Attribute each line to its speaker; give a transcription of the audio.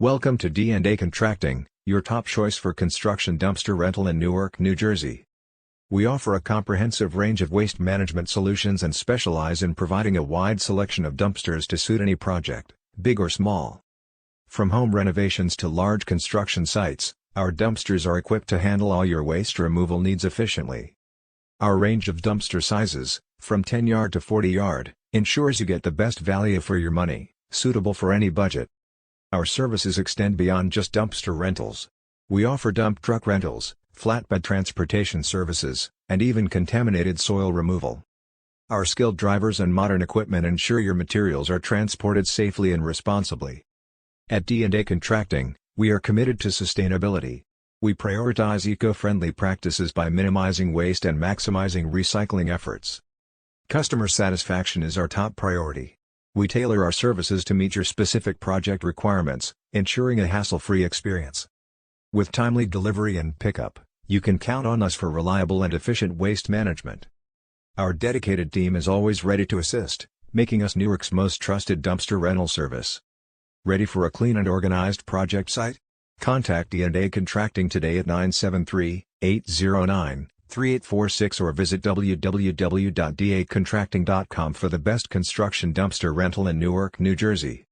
Speaker 1: Welcome to D&A Contracting, your top choice for construction dumpster rental in Newark, New Jersey. We offer a comprehensive range of waste management solutions and specialize in providing a wide selection of dumpsters to suit any project, big or small. From home renovations to large construction sites, our dumpsters are equipped to handle all your waste removal needs efficiently. Our range of dumpster sizes, from 10-yard to 40-yard, ensures you get the best value for your money, suitable for any budget. Our services extend beyond just dumpster rentals. We offer dump truck rentals, flatbed transportation services, and even contaminated soil removal. Our skilled drivers and modern equipment ensure your materials are transported safely and responsibly. At D&A Contracting, we are committed to sustainability. We prioritize eco-friendly practices by minimizing waste and maximizing recycling efforts. Customer satisfaction is our top priority. We tailor our services to meet your specific project requirements, ensuring a hassle-free experience. With timely delivery and pickup, you can count on us for reliable and efficient waste management. Our dedicated team is always ready to assist, making us Newark's most trusted dumpster rental service. Ready for a clean and organized project site? Contact D&A Contracting today at 973-809-3846 or visit www.dacontracting.com for the best construction dumpster rental in Newark, New Jersey.